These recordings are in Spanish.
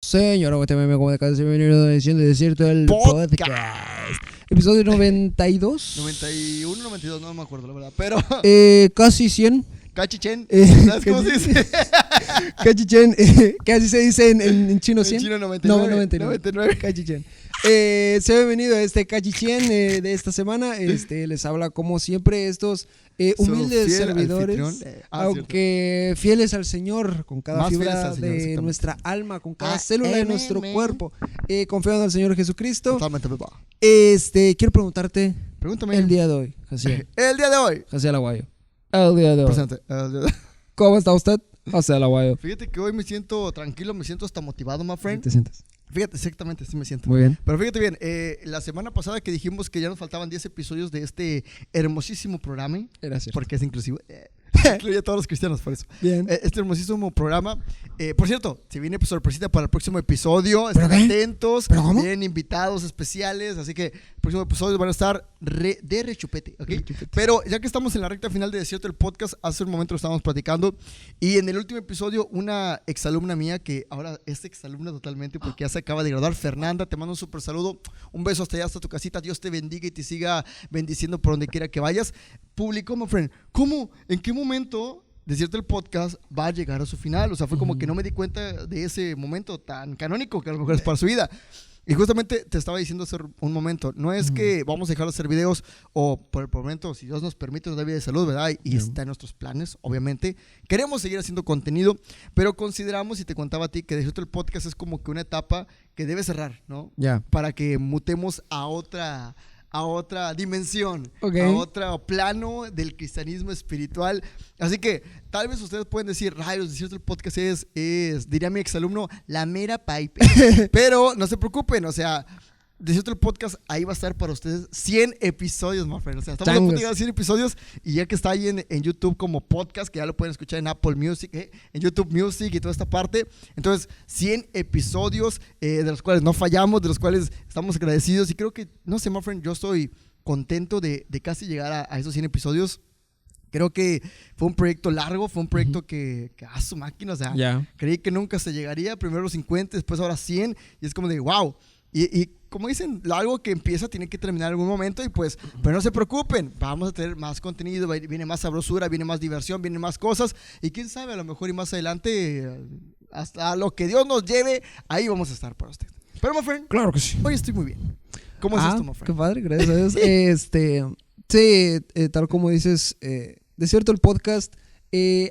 Señora, como de casa, bienvenido a Edición de Desierto, el podcast. Episodio 92. 91, 92, no me acuerdo la verdad, pero... Casi 100. Cachichen, ¿sabes cómo se dice? Cachichen, que así se dice en chino 100. En chino 99. No, 99. Cachichen. Sea bienvenido a este Cachichen de esta semana. Les habla como siempre estos humildes servidores, aunque fieles al Señor, con cada Más fibra Señor, de nuestra alma, con cada célula de nuestro cuerpo, confiando en el Señor Jesucristo. Totalmente, papá. Quiero preguntarte. Pregúntame. El día de hoy, Jaciel. El día de hoy. Jaciel Aguayo. El día de hoy. Presente. ¿Cómo está usted? Jaciel Aguayo. Fíjate que hoy me siento tranquilo, me siento hasta motivado, my friend. ¿Te sientes? Fíjate, exactamente, sí me siento. Muy bien. Pero fíjate bien, la semana pasada que dijimos que ya nos faltaban 10 episodios de este hermosísimo programa. Era cierto. Porque es inclusivo. Incluye a todos los cristianos, por eso. Bien. Este hermosísimo programa. Por cierto, se viene sorpresita para el próximo episodio. Estén atentos. ¿Pero cómo? Vienen invitados especiales. Así que el próximo episodio van a estar de rechupete, ¿ok? Pero ya que estamos en la recta final de Desierto el podcast, hace un momento lo estábamos platicando. Y en el último episodio, una exalumna mía, que ahora es exalumna totalmente porque ya se acaba de graduar, Fernanda, te mando un súper saludo. Un beso hasta allá, hasta tu casita. Dios te bendiga y te siga bendiciendo por donde quiera que vayas. Publicó, my friend, ¿cómo? ¿En qué momento Desierto el podcast va a llegar a su final? O sea, fue como que no me di cuenta de ese momento tan canónico que a lo mejor es para su vida. Y justamente te estaba diciendo hace un momento, no es que vamos a dejar de hacer videos o por el momento, si Dios nos permite, nos da vida de salud, ¿verdad? Y está en nuestros planes, obviamente. Queremos seguir haciendo contenido, pero consideramos, y te contaba a ti, que Desierto el podcast es como que una etapa que debe cerrar, ¿no? Ya. Para que mutemos a otra dimensión, a otro plano del cristianismo espiritual. Así que tal vez ustedes pueden decir, rayos, Desierto el podcast es diría mi exalumno, la mera pipe. Pero no se preocupen, o sea, Desierto el podcast ahí va a estar para ustedes 100 episodios, my friend. O sea, estamos a punto de llegar a 100 episodios y ya que está ahí en YouTube como podcast, que ya lo pueden escuchar en Apple Music, en YouTube Music y toda esta parte. Entonces, 100 episodios de los cuales no fallamos, de los cuales estamos agradecidos. Y creo que, no sé, my friend, yo estoy contento de casi llegar a esos 100 episodios. Creo que fue un proyecto largo, fue un proyecto que a su máquina, o sea, creí que nunca se llegaría. Primero los 50, después ahora 100. Y es como de, wow. Y como dicen, algo que empieza tiene que terminar en algún momento y pues, pero no se preocupen, vamos a tener más contenido, viene más sabrosura, viene más diversión, vienen más cosas y quién sabe, a lo mejor y más adelante, hasta lo que Dios nos lleve, ahí vamos a estar para usted. Pero, my friend, claro que sí. Hoy estoy muy bien. ¿Cómo es esto, my friend? Qué padre, gracias a Dios. Sí, tal como dices, Desierto el podcast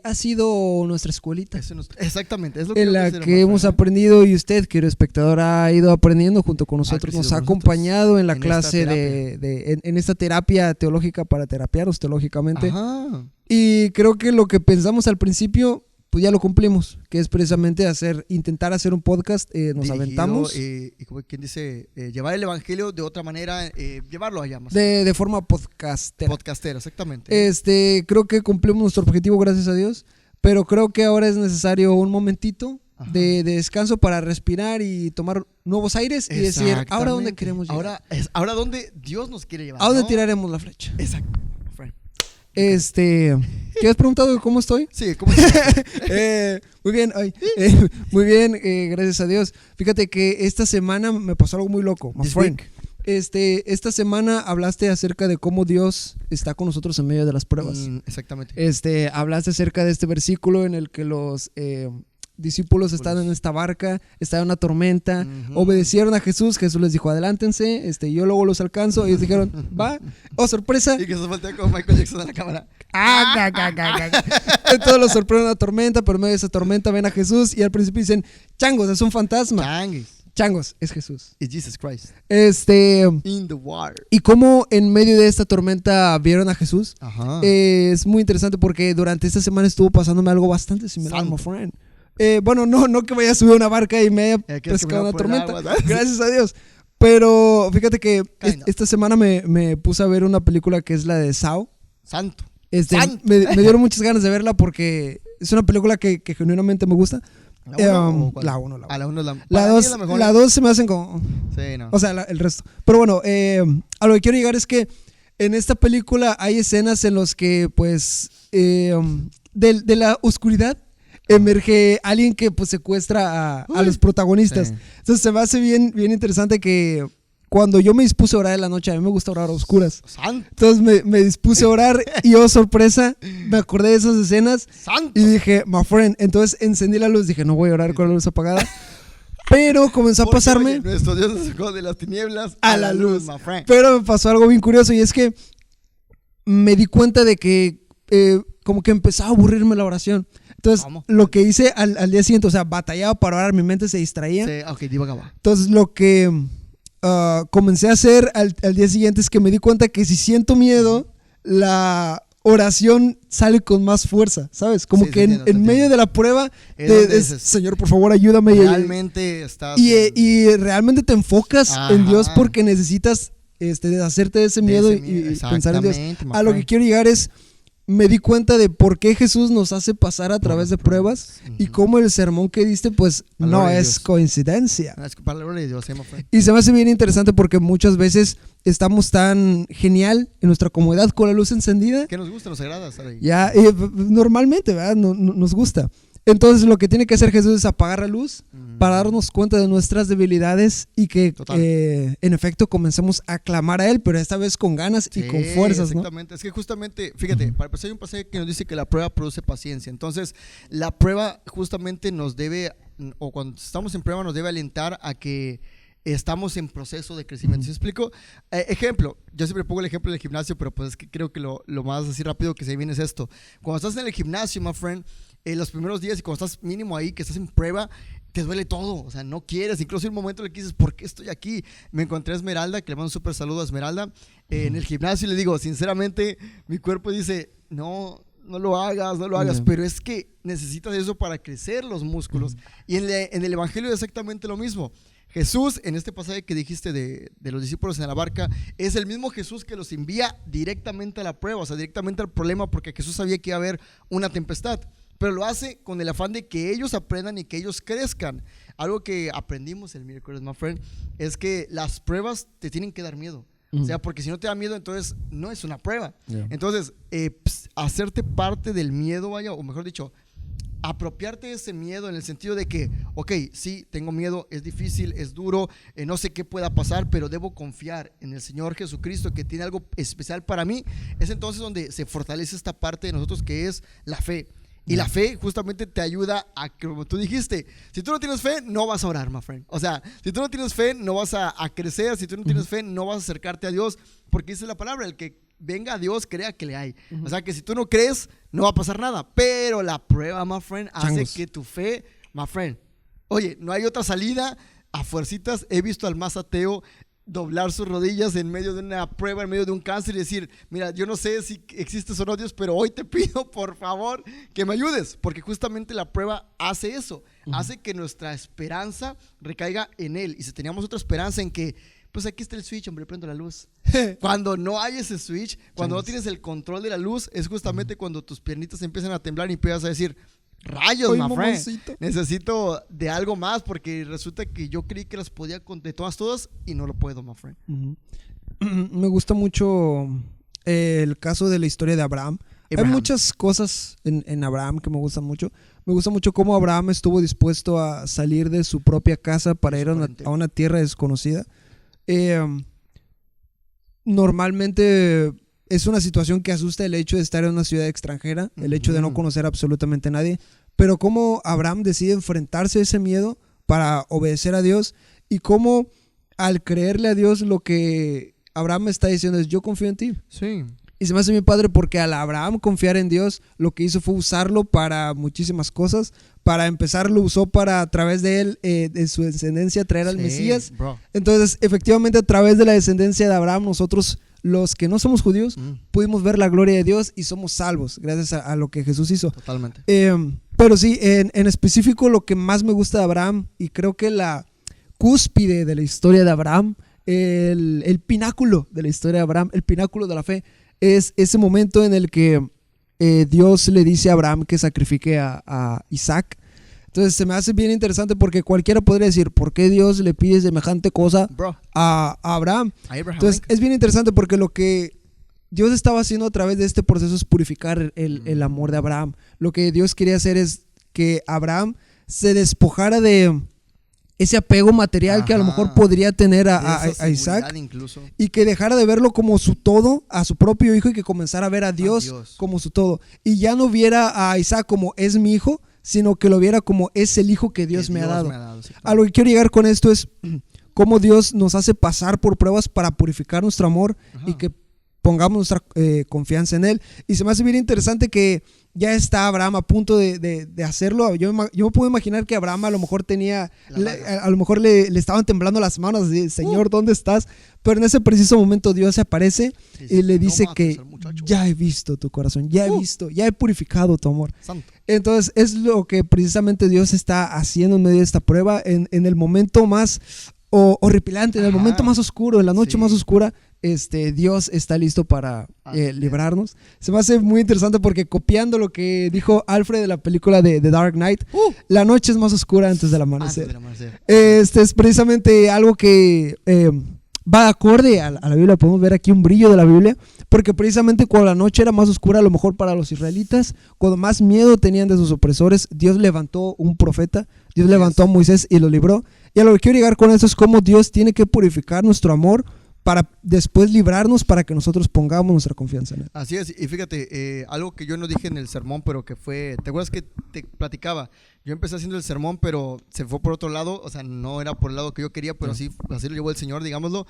ha sido nuestra escuelita. Exactamente, es lo que en la que hemos aprendido y usted, querido espectador, ha ido aprendiendo junto con nosotros, nos ha acompañado en la clase en esta terapia teológica para terapiarnos teológicamente. Ajá. Y creo que lo que pensamos al principio, pues ya lo cumplimos, que es precisamente intentar hacer un podcast, nos aventamos. Y como quien dice, llevar el evangelio de otra manera, llevarlo allá más. De forma podcastera. Podcastera, exactamente. Creo que cumplimos nuestro objetivo, gracias a Dios, pero creo que ahora es necesario un momentito de descanso para respirar y tomar nuevos aires y decir, ¿ahora dónde queremos llegar? Ahora dónde Dios nos quiere llevar. ¿A dónde tiraremos la flecha? Exacto. ¿Qué has preguntado cómo estoy? Sí, ¿cómo estás? Muy bien, muy bien, gracias a Dios. Fíjate que esta semana me pasó algo muy loco, my friend. Esta semana hablaste acerca de cómo Dios está con nosotros en medio de las pruebas. Exactamente. Hablaste acerca de este versículo en el que los discípulos estaban en esta barca, estaba en una tormenta, obedecieron a Jesús, Jesús les dijo, adelántense, yo luego los alcanzo, ellos dijeron, va, oh, sorpresa. Y que se voltea como Michael Jackson en la cámara. Entonces los sorprende una tormenta, pero en medio de esa tormenta ven a Jesús y al principio dicen, changos, es un fantasma. Changos, es Jesús. Es Jesus Christ. In the water. Y cómo en medio de esta tormenta vieron a Jesús. Es muy interesante porque durante esta semana estuvo pasándome algo bastante similar, my friend. Bueno, no que vaya a subir una barca y me haya pescado una tormenta, gracias a Dios. Pero fíjate que esta semana me puse a ver una película que es la de Saw. Santo. Me dieron muchas ganas de verla porque es una película que genuinamente me gusta. La 1 La 2 se me hacen como... Sí, no. O sea, el resto. Pero bueno, a lo que quiero llegar es que en esta película hay escenas en las que, pues, de la oscuridad emerge alguien que pues secuestra a los protagonistas. Sí. Entonces se me hace bien interesante que cuando yo me dispuse a orar en la noche, a mí me gusta orar a oscuras. ¡Santo! Entonces me dispuse a orar y oh sorpresa, me acordé de esas escenas. ¡Santo! Y dije, my friend, entonces encendí la luz, dije, no voy a orar con la luz apagada. Pero comenzó a pasarme... Oye, nuestro Dios nos sacó de las tinieblas a la luz, my friend. Pero me pasó algo bien curioso y es que me di cuenta de que como que empezaba a aburrirme la oración. Entonces, lo que hice al día siguiente, o sea, batallaba para orar, mi mente se distraía. Sí, ok, divagaba. Entonces, lo que comencé a hacer al día siguiente es que me di cuenta que si siento miedo, la oración sale con más fuerza, ¿sabes? Como que en medio de la prueba, Señor, por favor, ayúdame. Realmente estás... Y realmente te enfocas en Dios porque necesitas deshacerte de ese miedo y pensar en Dios. A lo que quiero llegar es... Me di cuenta de por qué Jesús nos hace pasar a través de pruebas y cómo el sermón que diste pues no es coincidencia. Y se me hace bien interesante porque muchas veces estamos tan genial en nuestra comodidad con la luz encendida. Que nos gusta, nos agrada estar ahí. Ya, normalmente, ¿verdad? Nos gusta. Entonces lo que tiene que hacer Jesús es apagar la luz para darnos cuenta de nuestras debilidades y que en efecto comencemos a clamar a Él, pero esta vez con ganas y con fuerzas, exactamente. ¿No? Es que justamente, fíjate, para empezar hay un pasaje que nos dice que la prueba produce paciencia. Entonces la prueba justamente nos debe, o cuando estamos en prueba nos debe alentar a que estamos en proceso de crecimiento. ¿Sí me explico? Ejemplo, yo siempre pongo el ejemplo del gimnasio, pero pues es que creo que lo más así rápido que se viene es esto. Cuando estás en el gimnasio, my friend, los primeros días y cuando estás mínimo ahí, que estás en prueba, te duele todo, o sea, no quieres, incluso hay un momento en el que dices, ¿por qué estoy aquí? Me encontré a Esmeralda, que le mando un súper saludo a Esmeralda, en el gimnasio y le digo, sinceramente, mi cuerpo dice, no lo hagas, pero es que necesitas eso para crecer los músculos. Y en el Evangelio es exactamente lo mismo. Jesús, en este pasaje que dijiste de los discípulos en la barca, es el mismo Jesús que los envía directamente a la prueba, o sea, directamente al problema, porque Jesús sabía que iba a haber una tempestad. Pero lo hace con el afán de que ellos aprendan y que ellos crezcan. Algo que aprendimos el miércoles, my friend, es que las pruebas te tienen que dar miedo. O sea, porque si no te da miedo, entonces no es una prueba. Entonces, hacerte parte del miedo, vaya, o mejor dicho, apropiarte de ese miedo en el sentido de que, ok, sí, tengo miedo, es difícil, es duro, no sé qué pueda pasar, pero debo confiar en el Señor Jesucristo que tiene algo especial para mí. Es entonces donde se fortalece esta parte de nosotros que es la fe. Y la fe justamente te ayuda a, como tú dijiste, si tú no tienes fe, no vas a orar, my friend. O sea, si tú no tienes fe, no vas a crecer. Si tú no tienes fe, no vas a acercarte a Dios. Porque dice la palabra, el que venga a Dios, crea que le hay. O sea, que si tú no crees, no va a pasar nada. Pero la prueba, my friend, hace que tu fe, my friend, oye, no hay otra salida. A fuercitas he visto al más ateo doblar sus rodillas en medio de una prueba, en medio de un cáncer y decir, mira, yo no sé si existes o no, Dios, pero hoy te pido por favor que me ayudes, porque justamente la prueba hace eso, hace que nuestra esperanza recaiga en Él. Y si teníamos otra esperanza en que, pues aquí está el switch, hombre, prendo la luz. Cuando no hay ese switch, cuando no tienes el control de la luz, es justamente cuando tus piernitas empiezan a temblar y empiezas a decir, rayos, my friend, necesito de algo más, porque resulta que yo creí que las podía de todas y no lo puedo, my friend. Me gusta mucho el caso de la historia de Abraham. Hay muchas cosas en Abraham que me gustan mucho. Me gusta mucho cómo Abraham estuvo dispuesto a salir de su propia casa para ir a una tierra desconocida. Normalmente es una situación que asusta el hecho de estar en una ciudad extranjera, el hecho de no conocer absolutamente a nadie, pero cómo Abraham decide enfrentarse a ese miedo para obedecer a Dios y cómo al creerle a Dios lo que Abraham está diciendo es, yo confío en ti. Sí. Y se me hace bien padre porque al Abraham confiar en Dios, lo que hizo fue usarlo para muchísimas cosas. Para empezar, lo usó para, a través de él, de su descendencia, traer al Mesías. Bro. Entonces, efectivamente, a través de la descendencia de Abraham, nosotros, los que no somos judíos, pudimos ver la gloria de Dios y somos salvos gracias a lo que Jesús hizo. Totalmente. Pero sí, en específico, lo que más me gusta de Abraham, y creo que la cúspide de la historia de Abraham, el pináculo de la historia de Abraham, el pináculo de la fe, es ese momento en el que Dios le dice a Abraham que sacrifique a Isaac. Entonces se me hace bien interesante porque cualquiera podría decir, ¿por qué Dios le pide semejante cosa a Abraham? Entonces es bien interesante porque lo que Dios estaba haciendo a través de este proceso es purificar el amor de Abraham. Lo que Dios quería hacer es que Abraham se despojara de ese apego material que a lo mejor podría tener a Isaac, incluso. Y que dejara de verlo como su todo, a su propio hijo, y que comenzara a ver a Dios como su todo. Y ya no viera a Isaac como es mi hijo, sino que lo viera como es el hijo que Dios me ha dado. Sí, claro. A lo que quiero llegar con esto es cómo Dios nos hace pasar por pruebas para purificar nuestro amor y que pongamos nuestra confianza en Él. Y se me hace bien interesante que ya está Abraham a punto de hacerlo. Yo me puedo imaginar que Abraham a lo mejor tenía, a lo mejor le estaban temblando las manos, de Señor, ¿dónde estás? Pero en ese preciso momento Dios se aparece y le dice que ya he visto tu corazón, ya he visto, ya he purificado tu amor. Santo. Entonces es lo que precisamente Dios está haciendo en medio de esta prueba, en el momento más horripilante, en el momento más oscuro, en la noche más oscura. Dios está listo para librarnos. Se me hace muy interesante porque, copiando lo que dijo Alfred de la película de The Dark Knight, la noche es más oscura antes del amanecer. Es precisamente algo que va acorde a la Biblia. Podemos ver aquí un brillo de la Biblia, porque precisamente cuando la noche era más oscura, a lo mejor para los israelitas, cuando más miedo tenían de sus opresores, Dios levantó un profeta, Dios levantó a Moisés y lo libró. Y a lo que quiero llegar con eso es cómo Dios tiene que purificar nuestro amor para después librarnos, para que nosotros pongamos nuestra confianza en Él. Así es, y fíjate, algo que yo no dije en el sermón, pero que fue, ¿te acuerdas que te platicaba? Yo empecé haciendo el sermón, pero se fue por otro lado, o sea, no era por el lado que yo quería, pero así lo llevó el Señor, digámoslo.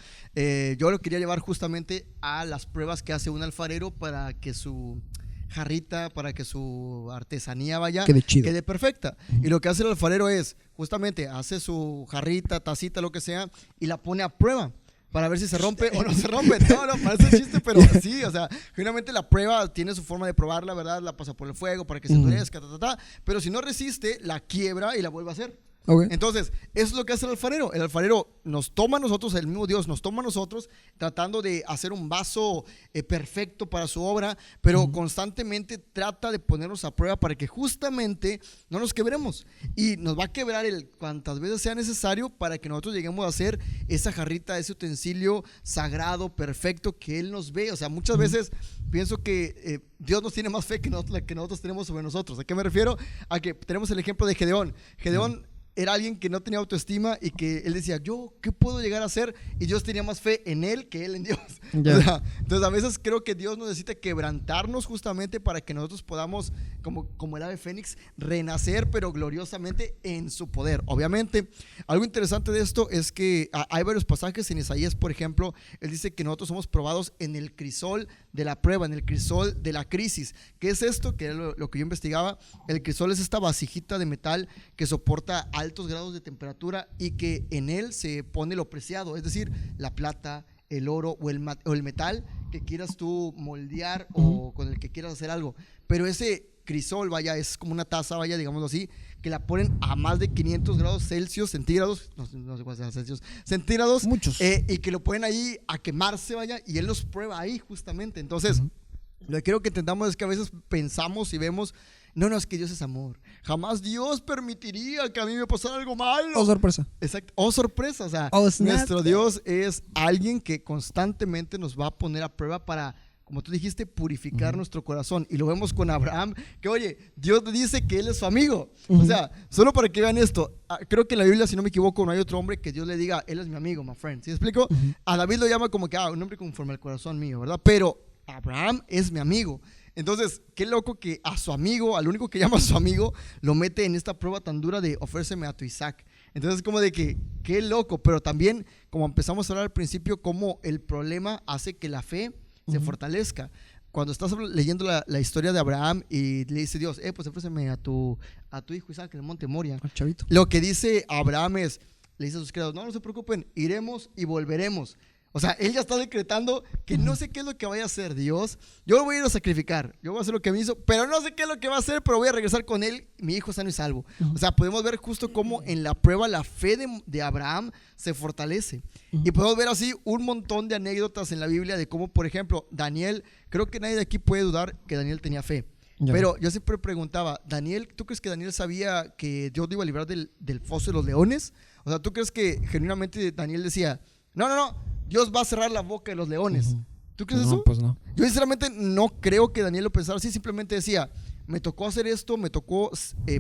Yo lo quería llevar justamente a las pruebas que hace un alfarero para que su jarrita, para que su artesanía quede perfecta. Y lo que hace el alfarero es, justamente, hace su jarrita, tacita, lo que sea, y la pone a prueba para ver si se rompe o no se rompe. No, parece chiste, pero sí, o sea, generalmente la prueba tiene su forma de probarla, ¿verdad? La pasa por el fuego para que se endurezca, pero si no resiste, la quiebra y la vuelve a hacer. Okay. Entonces, eso es lo que hace el alfarero. El alfarero nos toma a nosotros, el mismo Dios nos toma a nosotros, tratando de hacer un vaso perfecto para su obra, pero constantemente trata de ponernos a prueba para que justamente no nos quebremos. Y nos va a quebrar cuantas veces sea necesario para que nosotros lleguemos a hacer esa jarrita, ese utensilio sagrado, perfecto, que Él nos ve. O sea, muchas veces pienso que Dios nos tiene más fe que nosotros tenemos sobre nosotros. ¿A qué me refiero? A que tenemos el ejemplo de Gedeón. Gedeón era alguien que no tenía autoestima y que él decía, ¿yo qué puedo llegar a hacer? Y Dios tenía más fe en él que él en Dios. O sea, entonces a veces creo que Dios necesita quebrantarnos justamente para que nosotros podamos, como el ave fénix, renacer, pero gloriosamente en su poder. Obviamente, algo interesante de esto es que hay varios pasajes en Isaías, por ejemplo, él dice que nosotros somos probados en el crisol de la prueba, en el crisol de la crisis. ¿Qué es esto? Que era lo que yo investigaba. El crisol es esta vasijita de metal que soporta altos grados de temperatura y que en él se pone lo preciado, es decir, la plata, el oro o el metal que quieras tú moldear o con el que quieras hacer algo. Pero ese crisol, es como una taza, digámoslo así, que la ponen a más de 500 grados Celsius, centígrados, no sé cuál sea Celsius, centígrados, muchos, y que lo ponen ahí a quemarse, y él los prueba ahí justamente. Entonces, lo que quiero que entendamos es que a veces pensamos y vemos, no, es que Dios es amor. Jamás Dios permitiría que a mí me pasara algo malo. Oh, sorpresa. Exacto. Oh, sorpresa. O sea, nuestro Dios es alguien que constantemente nos va a poner a prueba para, como tú dijiste, purificar nuestro corazón. Y lo vemos con Abraham, que oye, Dios le dice que él es su amigo. O sea, solo para que vean esto, creo que en la Biblia, si no me equivoco, no hay otro hombre que Dios le diga, él es mi amigo, my friend. ¿Sí me explico? A David lo llama como que, un hombre conforme al corazón mío, ¿verdad? Pero Abraham es mi amigo. Entonces, qué loco que a su amigo, al único que llama a su amigo, lo mete en esta prueba tan dura de ofréceme a tu Isaac. Entonces, como de que, qué loco, pero también, como empezamos a hablar al principio, como el problema hace que la fe se fortalezca. Cuando estás leyendo la historia de Abraham y le dice Dios, pues ofréceme a tu hijo Isaac en el monte Moria. Al chavito. Lo que dice Abraham es, le dice a sus criados, no se preocupen, iremos y volveremos. O sea, él ya está decretando que no sé qué es lo que vaya a hacer Dios. Yo lo voy a ir a sacrificar. Yo voy a hacer lo que me hizo, pero no sé qué es lo que va a hacer, pero voy a regresar con él, mi hijo sano y salvo. O sea, podemos ver justo cómo en la prueba la fe de Abraham se fortalece. Y podemos ver así un montón de anécdotas en la Biblia de cómo, por ejemplo, Daniel, creo que nadie de aquí puede dudar que Daniel tenía fe. Pero yo siempre preguntaba, Daniel, ¿tú crees que Daniel sabía que Dios lo iba a librar del foso de los leones? O sea, ¿tú crees que genuinamente Daniel decía, no, Dios va a cerrar la boca de los leones? ¿Tú crees eso? Pues no. Yo sinceramente no creo que Daniel lo pensara así, simplemente decía, me tocó hacer esto, me tocó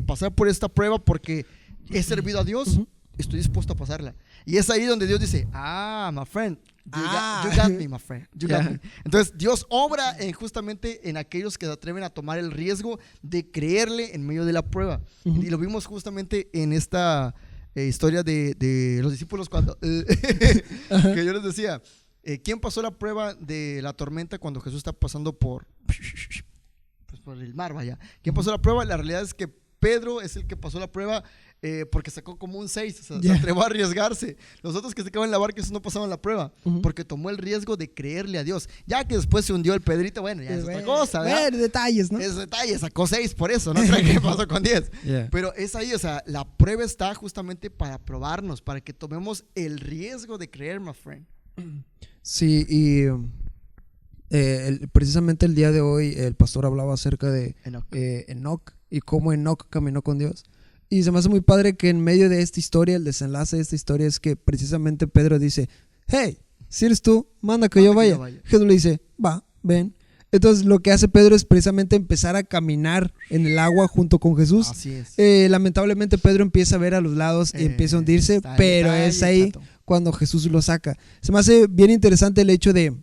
pasar por esta prueba porque he servido a Dios, estoy dispuesto a pasarla. Y es ahí donde Dios dice, my friend, you got me, my friend, you got me. Entonces Dios obra justamente en aquellos que se atreven a tomar el riesgo de creerle en medio de la prueba. Y lo vimos justamente en esta historia de los discípulos cuando que yo les decía, ¿quién pasó la prueba de la tormenta cuando Jesús está pasando por el mar, vaya? ¿Quién pasó la prueba? La realidad es que Pedro es el que pasó la prueba porque sacó como un 6, o sea, se atrevió a arriesgarse. Los otros que se quedaban en la barca, esos no pasaban la prueba, porque tomó el riesgo de creerle a Dios. Ya que después se hundió el Pedrito, bueno, ya es otra cosa, ¿verdad? Detalles, ¿no? Es detalles, sacó 6 por eso, no sé qué pasó con 10. Pero es ahí, o sea, la prueba está justamente para probarnos, para que tomemos el riesgo de creer, my friend. Sí, y precisamente el día de hoy el pastor hablaba acerca de Enoc y cómo Enoc caminó con Dios. Y se me hace muy padre que en medio de esta historia, el desenlace de esta historia es que precisamente Pedro dice, hey, si eres tú, manda que yo vaya. Jesús le dice, va, ven. Entonces lo que hace Pedro es precisamente empezar a caminar en el agua junto con Jesús. Así es. Lamentablemente Pedro empieza a ver a los lados y empieza a hundirse, pero es ahí cuando Jesús lo saca. Se me hace bien interesante el hecho de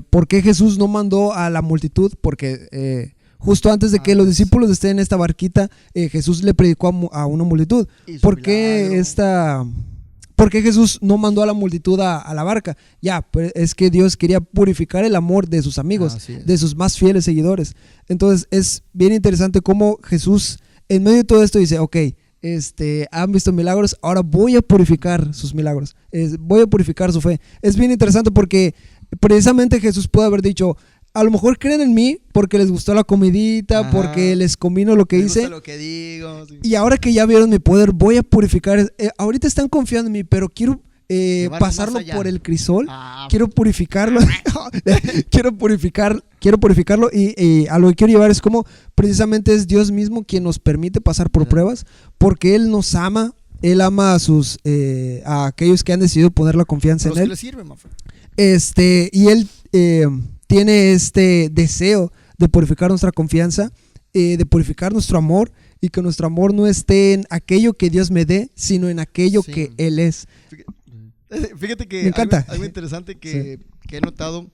por qué Jesús no mandó a la multitud, porque justo antes de que los discípulos estén en esta barquita, Jesús le predicó a una multitud. ¿Por qué Jesús no mandó a la multitud a la barca? Pues es que Dios quería purificar el amor de sus amigos, de sus más fieles seguidores. Entonces es bien interesante cómo Jesús en medio de todo esto dice, ok, han visto milagros, ahora voy a purificar sus milagros, voy a purificar su fe. Es bien interesante porque precisamente Jesús puede haber dicho, a lo mejor creen en mí porque les gustó la comidita, porque les combino lo que hice, lo que digo, sí. Y ahora que ya vieron mi poder, voy a purificar. Ahorita están confiando en mí, pero quiero pasarlo por el crisol. Quiero purificarlo. quiero purificarlo. Y a lo que quiero llevar es como precisamente es Dios mismo quien nos permite pasar por pruebas, porque Él nos ama. Él ama a aquellos que han decidido poner la confianza en Él. Le sirve, y Él tiene este deseo de purificar nuestra confianza, de purificar nuestro amor, y que nuestro amor no esté en aquello que Dios me dé, sino en aquello que Él es. Fíjate que me encanta. Algo interesante que he notado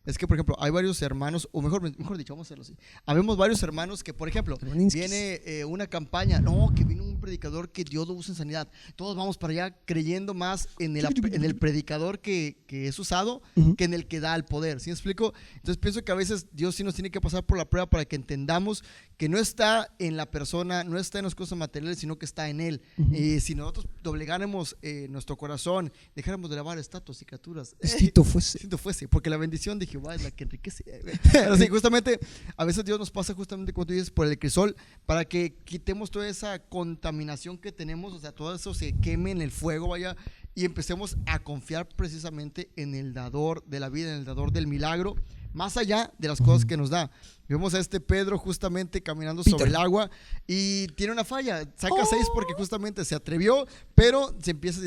es que, por ejemplo, hay varios hermanos, o mejor dicho, vamos a hacerlo así. Habemos varios hermanos que, por ejemplo, viene una campaña, que viene un predicador que Dios lo usa en sanidad. Todos vamos para allá creyendo más en el predicador que es usado que en el que da el poder. ¿Sí me explico? Entonces pienso que a veces Dios sí nos tiene que pasar por la prueba para que entendamos que no está en la persona, no está en las cosas materiales, sino que está en Él. Si nosotros doblegáramos nuestro corazón, dejáramos de lavar estatuas y criaturas, Tito fuese, porque la bendición de Jehová es la que enriquece. Pero sí, justamente, a veces Dios nos pasa justamente como tú dices, por el crisol, para que quitemos toda esa contaminación que tenemos, o sea, todo eso se queme en el fuego, vaya, y empecemos a confiar precisamente en el dador de la vida, en el dador del milagro, más allá de las cosas que nos da. Vemos a este Pedro justamente caminando sobre el agua y tiene una falla, saca 6 porque justamente se atrevió, pero se empieza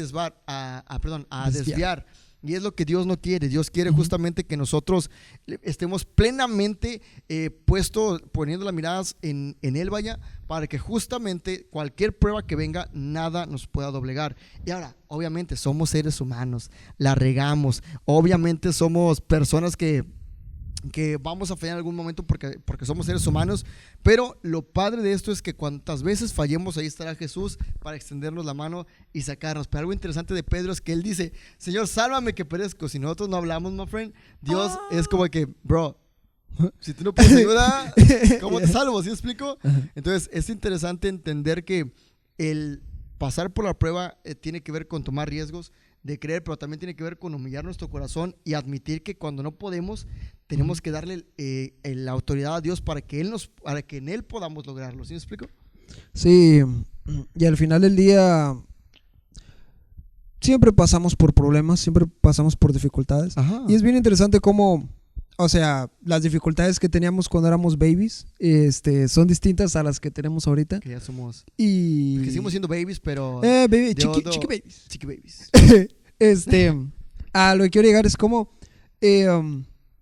a desviar. Y es lo que Dios no quiere. Dios quiere justamente que nosotros estemos plenamente poniendo las miradas en Él, vaya, para que justamente cualquier prueba que venga, nada nos pueda doblegar. Y ahora, obviamente, somos seres humanos, la regamos, obviamente somos personas que vamos a fallar en algún momento porque somos seres humanos, pero lo padre de esto es que cuantas veces fallemos, ahí estará Jesús para extendernos la mano y sacarnos. Pero algo interesante de Pedro es que él dice, Señor, sálvame que perezco. Si nosotros no hablamos, my friend, Dios es como que, bro, si tú no puedes ayudar, ¿cómo te salvo? ¿Sí me explico? Entonces es interesante entender que el pasar por la prueba tiene que ver con tomar riesgos de creer, pero también tiene que ver con humillar nuestro corazón y admitir que cuando no podemos, tenemos que darle la autoridad a Dios para que en Él podamos lograrlo. ¿Sí me explico? Sí, y al final del día siempre pasamos por problemas, siempre pasamos por dificultades. Y es bien interesante cómo, o sea, las dificultades que teníamos cuando éramos babies son distintas a las que tenemos ahorita. Que ya somos. Y que seguimos siendo babies, pero chiqui babies. A lo que quiero llegar es como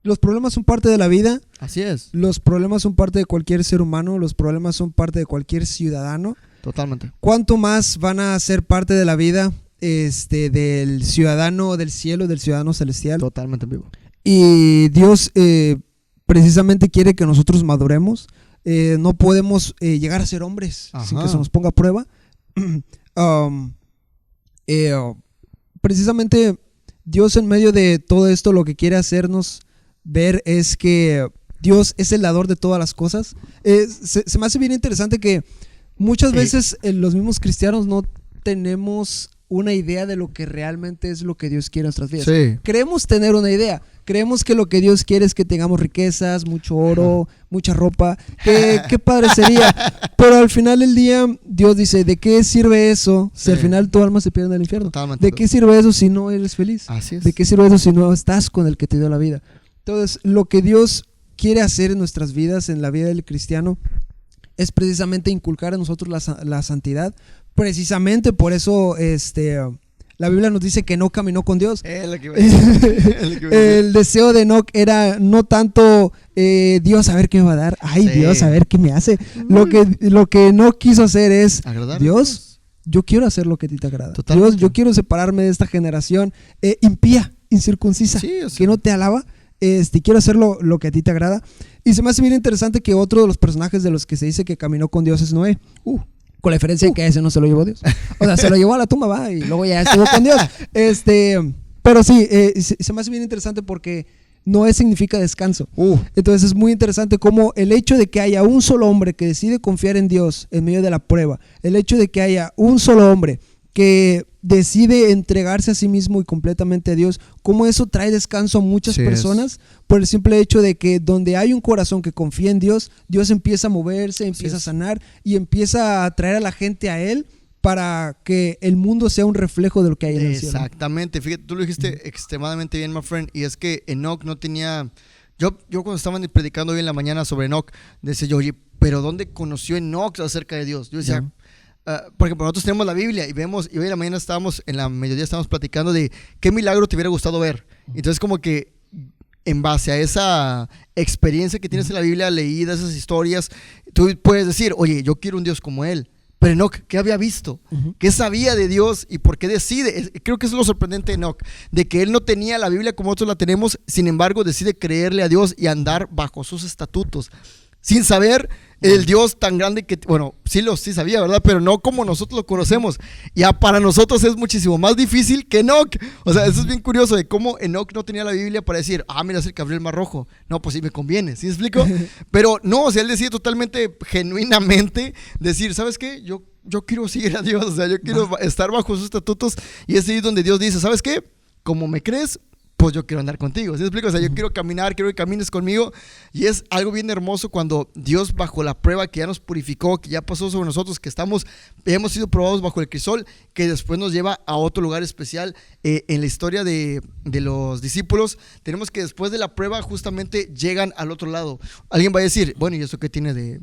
Los problemas son parte de la vida. Así es. Los problemas son parte de cualquier ser humano. Los problemas son parte de cualquier ciudadano. Totalmente. ¿Cuánto más van a ser parte de la vida del ciudadano del cielo, del ciudadano celestial? Totalmente vivo. Y Dios precisamente quiere que nosotros maduremos. No podemos llegar a ser hombres sin que se nos ponga a prueba. Precisamente Dios, en medio de todo esto, lo que quiere hacernos ver es que Dios es el dador de todas las cosas. Se me hace bien interesante que muchas veces los mismos cristianos no tenemos una idea de lo que realmente es lo que Dios quiere en nuestras vidas. Sí. Creemos tener una idea. Creemos que lo que Dios quiere es que tengamos riquezas, mucho oro, mucha ropa. Qué padre sería. Pero al final del día, Dios dice, ¿de qué sirve eso si al final tu alma se pierde en el infierno? Totalmente. ¿De qué sirve eso si no eres feliz? Así es. ¿De qué sirve eso si no estás con el que te dio la vida? Entonces, lo que Dios quiere hacer en nuestras vidas, en la vida del cristiano, es precisamente inculcar en nosotros la santidad. Precisamente por eso la Biblia nos dice que Enoc caminó con Dios. El deseo de Enoc era no tanto Dios a ver qué me va a dar, Dios a ver qué me hace. Lo que Enoc quiso hacer es Dios, yo quiero hacer lo que a ti te agrada. Dios, yo quiero separarme de esta generación impía, incircuncisa, que no te alaba. Quiero hacer lo que a ti te agrada. Y se me hace bien interesante que otro de los personajes de los que se dice que caminó con Dios es Noé. Con la diferencia de que a ese no se lo llevó Dios. O sea, se lo llevó a la tumba, y luego ya estuvo con Dios. Pero sí, se me hace bien interesante porque Noé significa descanso. Entonces es muy interesante cómo el hecho de que haya un solo hombre que decide confiar en Dios en medio de la prueba, el hecho de que haya un solo hombre que decide entregarse a sí mismo y completamente a Dios, cómo eso trae descanso a muchas personas por el simple hecho de que donde hay un corazón que confía en Dios, Dios empieza a moverse, empieza a sanar y empieza a traer a la gente a Él para que el mundo sea un reflejo de lo que hay en el cielo. Exactamente, fíjate, tú lo dijiste extremadamente bien, my friend, y es que Enoc no tenía... Yo cuando estaban predicando hoy en la mañana sobre Enoc, decía yo, oye, ¿pero dónde conoció Enoc acerca de Dios? Yo decía... por ejemplo, nosotros tenemos la Biblia y vemos, y hoy en la mañana en la mediodía estábamos platicando de qué milagro te hubiera gustado ver. Entonces como que en base a esa experiencia que tienes en la Biblia, leídas esas historias, tú puedes decir, oye, yo quiero un Dios como Él. Pero Enoc, ¿qué había visto? ¿Qué sabía de Dios y por qué decide? Creo que eso es lo sorprendente de Enoc, de que él no tenía la Biblia como nosotros la tenemos, sin embargo decide creerle a Dios y andar bajo sus estatutos, sin saber el Dios tan grande que, bueno, sí sabía, ¿verdad? Pero no como nosotros lo conocemos. Ya para nosotros es muchísimo más difícil que Enoc. O sea, eso es bien curioso de cómo Enoc no tenía la Biblia para decir, mira, es el que abrió el mar rojo. No, pues sí me conviene, ¿sí me explico? Pero no, o sea, él decide totalmente, genuinamente, decir, ¿sabes qué? Yo quiero seguir a Dios, o sea, yo quiero estar bajo sus estatutos. Y es ahí donde Dios dice, ¿sabes qué? Como me crees, pues yo quiero andar contigo, ¿sí me explico? O sea, yo quiero caminar, quiero que camines conmigo. Y es algo bien hermoso cuando Dios, bajo la prueba que ya nos purificó, que ya pasó sobre nosotros, que hemos sido probados bajo el crisol, que después nos lleva a otro lugar especial. En la historia de los discípulos, tenemos que después de la prueba justamente llegan al otro lado. Alguien va a decir, bueno, ¿y eso qué tiene de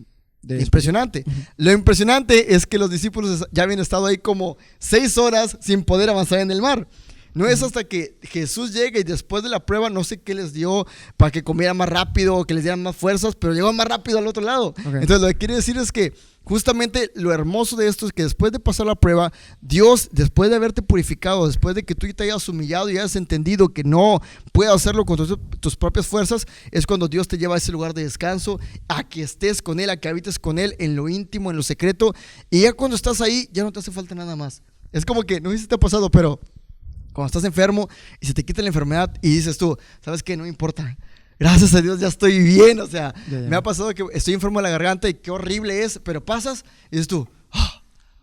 impresionante? Lo impresionante es que los discípulos ya habían estado ahí como 6 horas sin poder avanzar en el mar. No es hasta que Jesús llega y después de la prueba, no sé qué les dio para que comieran más rápido o que les dieran más fuerzas, pero llegó más rápido al otro lado. Entonces lo que quiere decir es que justamente lo hermoso de esto es que después de pasar la prueba, Dios, después de haberte purificado, después de que tú te hayas humillado y hayas entendido que no puedes hacerlo con tus propias fuerzas, es cuando Dios te lleva a ese lugar de descanso, a que estés con Él, a que habites con Él en lo íntimo, en lo secreto, y ya cuando estás ahí, ya no te hace falta nada más. Es como que, no sé si te ha pasado, pero cuando estás enfermo y se te quita la enfermedad y dices tú, ¿sabes qué? No me importa. Gracias a Dios ya estoy bien. O sea, me ha pasado que estoy enfermo de la garganta y qué horrible es, pero pasas y dices tú, o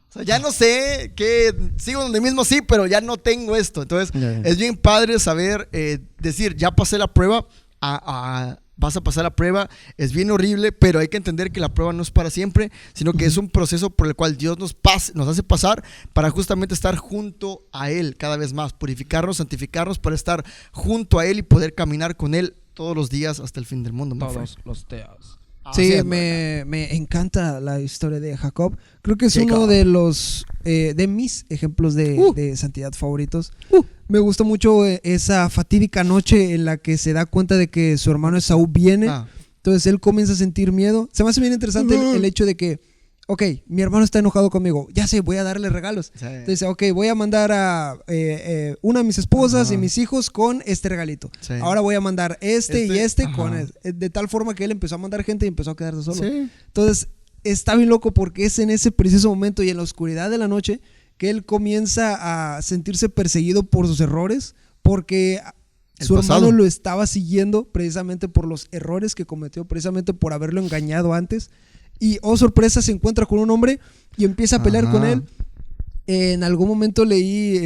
sea, ya no sé, que sigo donde mismo sí, pero ya no tengo esto. Entonces, es bien padre saber decir, ya pasé la prueba, vas a pasar la prueba, es bien horrible, pero hay que entender que la prueba no es para siempre, sino que es un proceso por el cual Dios nos hace pasar para justamente estar junto a Él cada vez más, purificarnos, santificarnos para estar junto a Él y poder caminar con Él todos los días hasta el fin del mundo. Todos los días. Sí, me encanta la historia de Jacob. Creo que es uno de los de mis ejemplos de santidad favoritos. Me gusta mucho esa fatídica noche en la que se da cuenta de que su hermano Esaú viene. Entonces él comienza a sentir miedo. Se me hace bien interesante el hecho de que, ok, mi hermano está enojado conmigo. Ya sé, voy a darle regalos. Sí. Entonces, ok, voy a mandar a una de mis esposas y mis hijos con este regalito. Sí. Ahora voy a mandar este y con él. De tal forma que él empezó a mandar gente y empezó a quedarse solo. Sí. Entonces, está bien loco porque es en ese preciso momento y en la oscuridad de la noche que él comienza a sentirse perseguido por sus errores, porque su hermano lo estaba siguiendo precisamente por los errores que cometió, precisamente por haberlo engañado antes. Y, oh sorpresa, se encuentra con un hombre y empieza a pelear con él. En algún momento leí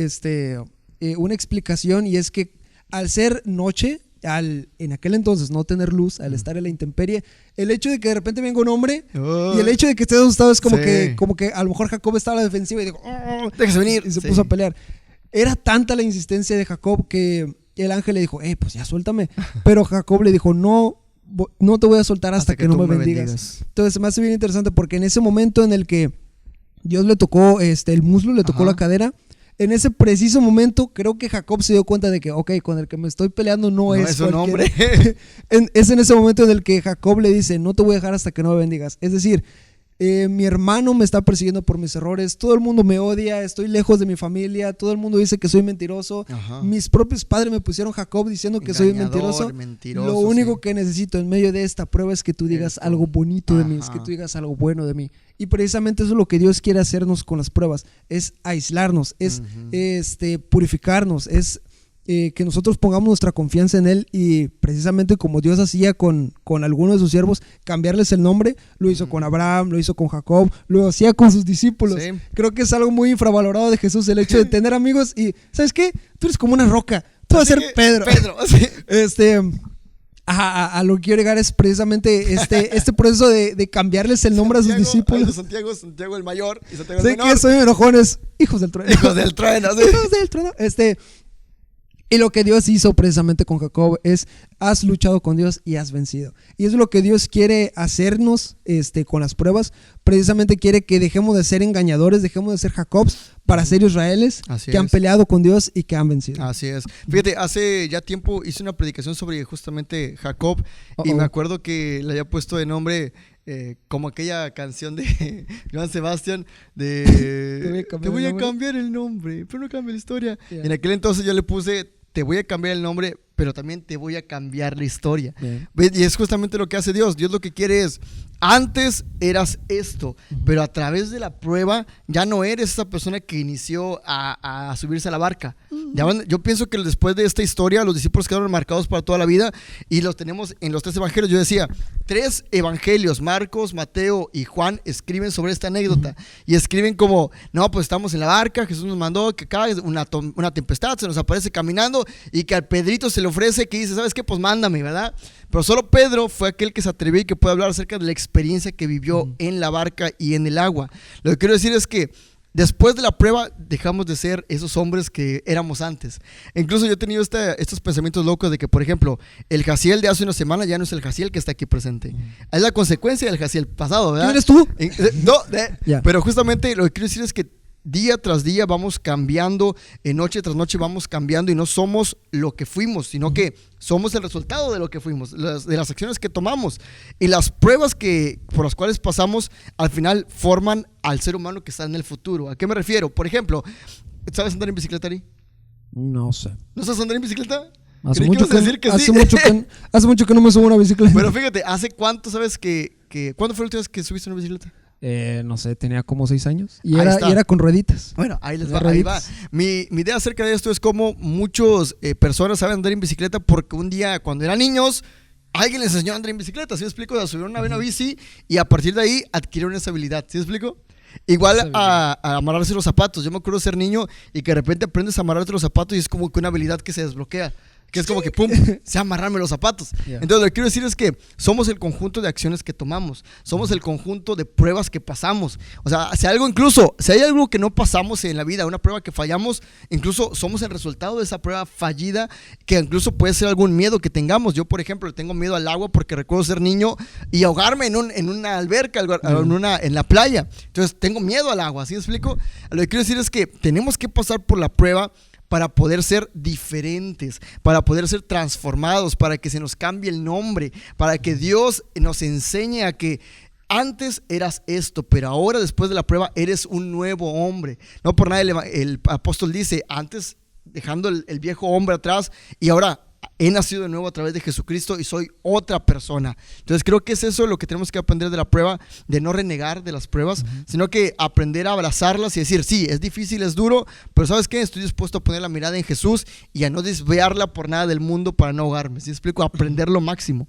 una explicación, y es que al ser noche, en aquel entonces no tener luz, al estar en la intemperie, el hecho de que de repente venga un hombre y el hecho de que esté asustado es como que a lo mejor Jacob estaba a la defensiva y dijo, déjese venir, y se puso a pelear. Era tanta la insistencia de Jacob que el ángel le dijo, pues ya suéltame. Pero Jacob le dijo, no te voy a soltar hasta que no me bendigas. Entonces se me hace bien interesante porque en ese momento en el que Dios le tocó el muslo, le tocó la cadera, en ese preciso momento creo que Jacob se dio cuenta de que, ok, con el que me estoy peleando no es un hombre. Es en ese momento en el que Jacob le dice, no te voy a dejar hasta que no me bendigas. Es decir, mi hermano me está persiguiendo por mis errores, todo el mundo me odia, estoy lejos de mi familia, todo el mundo dice que soy mentiroso, mis propios padres me pusieron Jacob diciendo que soy mentiroso. Lo único que necesito en medio de esta prueba es que tú digas algo bonito de mí, es que tú digas algo bueno de mí. Y precisamente eso es lo que Dios quiere hacernos con las pruebas, es aislarnos, es purificarnos, es que nosotros pongamos nuestra confianza en Él, y precisamente como Dios hacía con algunos de sus siervos, cambiarles el nombre, lo hizo con Abraham, lo hizo con Jacob, lo hacía con sus discípulos. Sí. Creo que es algo muy infravalorado de Jesús, el hecho de tener amigos y, ¿sabes qué? Tú eres como una roca, tú vas a ser Pedro. Sí. A lo que quiero llegar es precisamente este proceso de cambiarles el nombre a sus discípulos. Santiago el mayor y Santiago el menor. Sé que soy enojones, hijos del trueno. Hijos del trueno, sí. Hijos del trueno. Y lo que Dios hizo precisamente con Jacob es, has luchado con Dios y has vencido. Y es lo que Dios quiere hacernos con las pruebas. Precisamente quiere que dejemos de ser engañadores, dejemos de ser Jacobs para ser Israeles que han peleado con Dios y que han vencido. Así es. Fíjate, hace ya tiempo hice una predicación sobre justamente Jacob y me acuerdo que le había puesto de nombre como aquella canción de Joan Sebastián de te voy a cambiar el nombre, pero no cambia la historia. Yeah. Y en aquel entonces yo le puse, te voy a cambiar el nombre, pero también te voy a cambiar la historia. Y es justamente lo que hace Dios. Dios lo que quiere es, antes eras esto, pero a través de la prueba ya no eres esa persona que inició a subirse a la barca. Yo pienso que después de esta historia los discípulos quedaron marcados para toda la vida y los tenemos en los 3 evangelios. Yo decía, 3 evangelios, Marcos, Mateo y Juan, escriben sobre esta anécdota y escriben como, no, pues estamos en la barca, Jesús nos mandó que acá una tempestad, se nos aparece caminando y que al Pedrito se le ofrece, que dice, ¿sabes qué? Pues mándame, ¿verdad? Pero solo Pedro fue aquel que se atrevió y que puede hablar acerca de la experiencia que vivió en la barca y en el agua. Lo que quiero decir es que después de la prueba dejamos de ser esos hombres que éramos antes. Incluso yo he tenido estos pensamientos locos de que, por ejemplo, el Jaciel de hace una semana ya no es el Jaciel que está aquí presente. Es la consecuencia del Jaciel pasado, ¿verdad? ¿Quién eres tú? Pero justamente lo que quiero decir es que día tras día vamos cambiando, noche tras noche vamos cambiando y no somos lo que fuimos, sino que somos el resultado de lo que fuimos, de las acciones que tomamos. Y las pruebas por las cuales pasamos al final forman al ser humano que está en el futuro. ¿A qué me refiero? Por ejemplo, ¿sabes andar en bicicleta, Ari? No sé. ¿No sabes andar en bicicleta? Hace mucho que no me subo a una bicicleta. Pero fíjate, ¿hace cuánto sabes ¿cuándo fue la última vez que subiste una bicicleta? No sé, tenía como 6 años y era con rueditas. Bueno, ahí va. Mi idea acerca de esto es como muchas personas saben andar en bicicleta porque un día cuando eran niños alguien les enseñó a andar en bicicleta, ¿sí me explico? O sea, subieron una bici y a partir de ahí adquirieron esa habilidad, ¿sí me explico? Igual a amarrarse los zapatos. Yo me acuerdo de ser niño y que de repente aprendes a amarrarte los zapatos y es como que una habilidad que se desbloquea. que es como que pum, sé amarrarme los zapatos. Entonces lo que quiero decir es que somos el conjunto de acciones que tomamos, somos el conjunto de pruebas que pasamos. O sea, si hay algo que no pasamos en la vida, una prueba que fallamos, incluso somos el resultado de esa prueba fallida, que incluso puede ser algún miedo que tengamos. Yo, por ejemplo, tengo miedo al agua porque recuerdo ser niño y ahogarme en una alberca, en la playa. Entonces tengo miedo al agua, ¿sí me explico? Lo que quiero decir es que tenemos que pasar por la prueba para poder ser diferentes, para poder ser transformados, para que se nos cambie el nombre, para que Dios nos enseñe a que antes eras esto, pero ahora después de la prueba eres un nuevo hombre. No por nada el apóstol dice, antes dejando el viejo hombre atrás y ahora he nacido de nuevo a través de Jesucristo y soy otra persona. Entonces creo que es eso lo que tenemos que aprender de la prueba, de no renegar de las pruebas, sino que aprender a abrazarlas y decir, sí, es difícil, es duro, pero ¿sabes qué? Estoy dispuesto a poner la mirada en Jesús y a no desviarla por nada del mundo para no ahogarme. ¿Sí explico? Aprender lo máximo.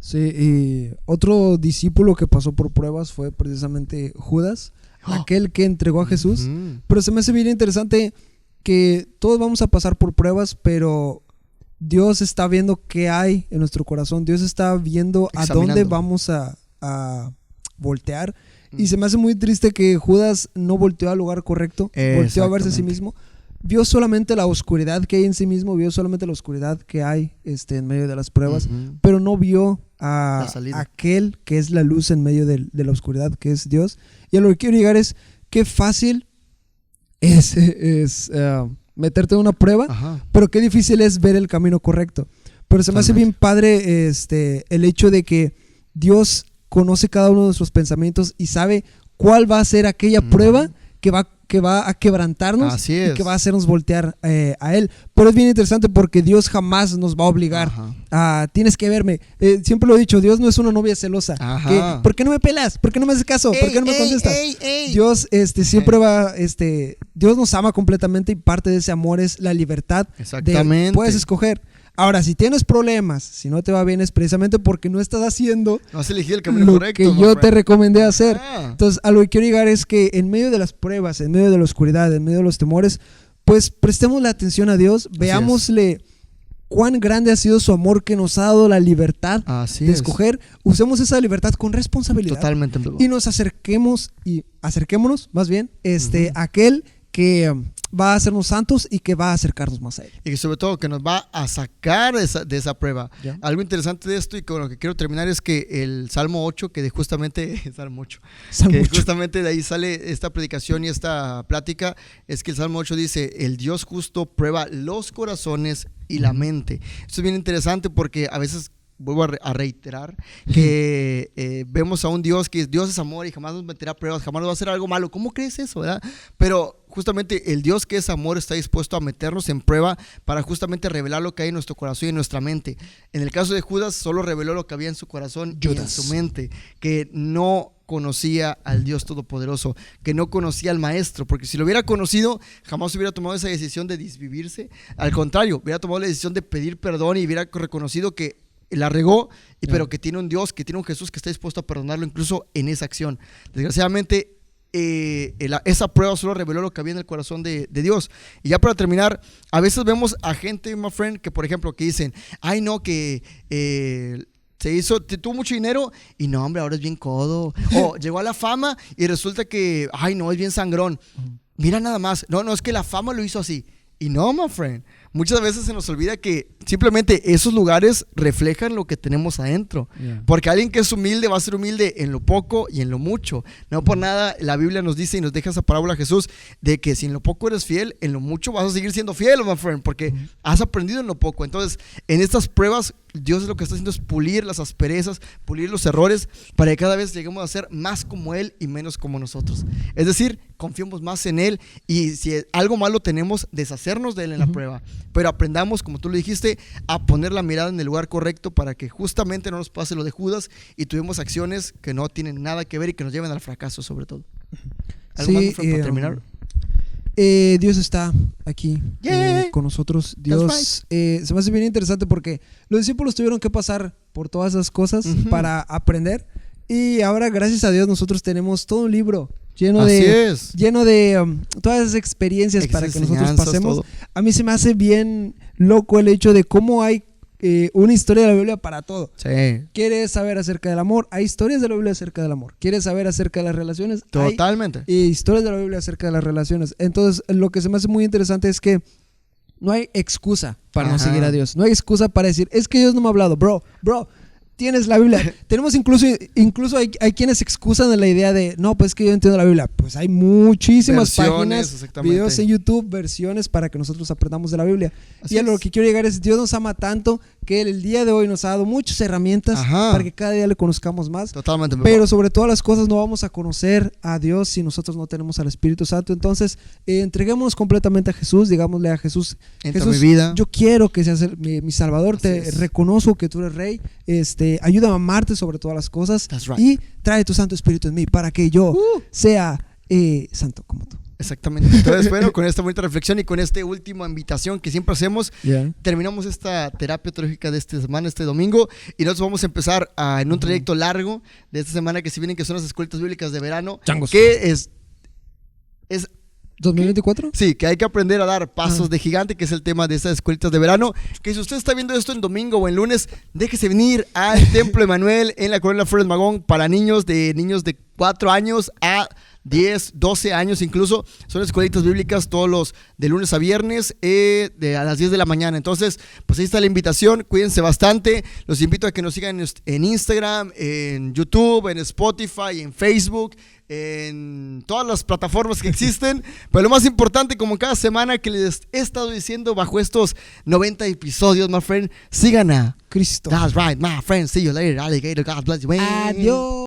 Sí, y otro discípulo que pasó por pruebas fue precisamente Judas, aquel que entregó a Jesús. Pero se me hace bien interesante que todos vamos a pasar por pruebas, pero Dios está viendo qué hay en nuestro corazón. Dios está viendo a dónde vamos a voltear. Y se me hace muy triste que Judas no volteó al lugar correcto, volteó a verse a sí mismo. Vio solamente la oscuridad que hay en sí mismo, vio solamente la oscuridad que hay en medio de las pruebas, pero no vio a aquel que es la luz en medio de la oscuridad, que es Dios. Y a lo que quiero llegar es qué fácil es meterte en una prueba, pero qué difícil es ver el camino correcto. Pero se me hace bien padre el hecho de que Dios conoce cada uno de nuestros pensamientos y sabe cuál va a ser aquella prueba que va a quebrantarnos y que va a hacernos voltear a Él. Pero es bien interesante porque Dios jamás nos va a obligar a tienes que verme. Siempre lo he dicho, Dios no es una novia celosa. ¿Por qué no me pelas? ¿Por qué no me haces caso? ¿Por qué no me contestas? Dios siempre va, Dios nos ama completamente y parte de ese amor es la libertad. Exactamente. Puedes escoger. Ahora, si tienes problemas, si no te va bien, es precisamente porque no estás haciendo no has elegido el camino lo correcto, que yo te recomendé hacer. Entonces, a lo que quiero llegar es que en medio de las pruebas, en medio de la oscuridad, en medio de los temores, pues prestemos la atención a Dios, veámosle cuán grande ha sido su amor, que nos ha dado la libertad de escoger. Usemos esa libertad con responsabilidad. Totalmente. Y nos acerquémonos más bien a aquel que va a hacernos santos y que va a acercarnos más a Él. Y que sobre todo que nos va a sacar de esa prueba. Algo interesante de esto y con lo que quiero terminar es que el Salmo 8, que justamente de ahí sale esta predicación y esta plática, es que el Salmo 8 dice, el Dios justo prueba los corazones y la mente. Esto es bien interesante porque a veces vuelvo a reiterar que vemos a un Dios que Dios es amor y jamás nos meterá pruebas, jamás nos va a hacer algo malo. ¿Cómo crees eso, verdad? Pero justamente el Dios que es amor está dispuesto a meternos en prueba para justamente revelar lo que hay en nuestro corazón y en nuestra mente. En el caso de Judas solo reveló lo que había en su corazón y en su mente, que no conocía al Dios Todopoderoso, que no conocía al Maestro, porque si lo hubiera conocido jamás hubiera tomado esa decisión de desvivirse. Al contrario, hubiera tomado la decisión de pedir perdón y hubiera reconocido que la regó, pero que tiene un Dios, que tiene un Jesús que está dispuesto a perdonarlo incluso en esa acción. Desgraciadamente esa prueba solo reveló lo que había en el corazón de Dios. Y ya para terminar, a veces vemos a gente, my friend, que por ejemplo que dicen, ay no, que tuvo mucho dinero y no, hombre, ahora es bien codo. O llegó a la fama y resulta que, ay no, es bien sangrón. Mira nada más, no, es que la fama lo hizo así. Y no, my friend, muchas veces se nos olvida que simplemente esos lugares reflejan lo que tenemos adentro. Porque alguien que es humilde va a ser humilde en lo poco y en lo mucho. No por nada la Biblia nos dice y nos deja esa parábola Jesús de que si en lo poco eres fiel, en lo mucho vas a seguir siendo fiel, my friend, porque has aprendido en lo poco. Entonces, en estas pruebas, Dios lo que está haciendo es pulir las asperezas, pulir los errores, para que cada vez lleguemos a ser más como Él y menos como nosotros. Es decir, confiemos más en Él y si algo malo tenemos, deshacernos de Él en la prueba. Pero aprendamos, como tú lo dijiste, a poner la mirada en el lugar correcto para que justamente no nos pase lo de Judas y tuvimos acciones que no tienen nada que ver y que nos lleven al fracaso sobre todo. ¿Algo más para terminar? Dios está aquí con nosotros. Dios se me hace bien interesante porque los discípulos tuvieron que pasar por todas esas cosas para aprender y ahora gracias a Dios nosotros tenemos todo un libro lleno de todas esas experiencias para que nosotros pasemos. Todo. A mí se me hace bien loco el hecho de cómo hay una historia de la Biblia para todo. Sí. ¿Quieres saber acerca del amor? Hay historias de la Biblia acerca del amor. ¿Quieres saber acerca de las relaciones? Totalmente. Hay historias de la Biblia acerca de las relaciones. Entonces, lo que se me hace muy interesante es que no hay excusa para no seguir a Dios. No hay excusa para decir, es que Dios no me ha hablado. Bro, tienes la Biblia. Tenemos incluso hay quienes se excusan de la idea de, no, pues es que yo entiendo la Biblia. Pues hay muchísimas páginas, videos en YouTube, versiones para que nosotros aprendamos de la Biblia. Así y a lo que quiero llegar es, Dios nos ama tanto que el día de hoy nos ha dado muchas herramientas para que cada día le conozcamos más. Totalmente. Pero sobre todas las cosas no vamos a conocer a Dios si nosotros no tenemos al Espíritu Santo. Entonces, entreguémonos completamente a Jesús, digámosle a Jesús, entra mi vida. Yo quiero que seas mi Salvador, te reconozco que tú eres Rey, ayúdame a amarte sobre todas las cosas y trae tu Santo Espíritu en mí para que yo sea santo como tú. Exactamente. Entonces, bueno, con esta bonita reflexión y con esta última invitación que siempre hacemos, terminamos esta terapia teológica de esta semana, este domingo, y nosotros vamos a empezar en un trayecto largo de esta semana que se vienen, que son las escuelitas bíblicas de verano. Changos. Que es ¿2024? Sí, que hay que aprender a dar pasos de gigante, que es el tema de estas escuelitas de verano. Que si usted está viendo esto en domingo o en lunes, déjese venir al Templo Emanuel en la Colonia Flores Magón para niños de 4 años a 10, 12 años incluso. Son escuelitas bíblicas todos los de lunes a viernes a las 10 de la mañana. Entonces, pues ahí está la invitación. Cuídense bastante. Los invito a que nos sigan en Instagram, en YouTube, en Spotify, en Facebook, en todas las plataformas que existen. Pero lo más importante, como cada semana que les he estado diciendo bajo estos 90 episodios, my friend, sigan a Cristo. That's right, my friend. See you later, alligator. God bless you. Adiós.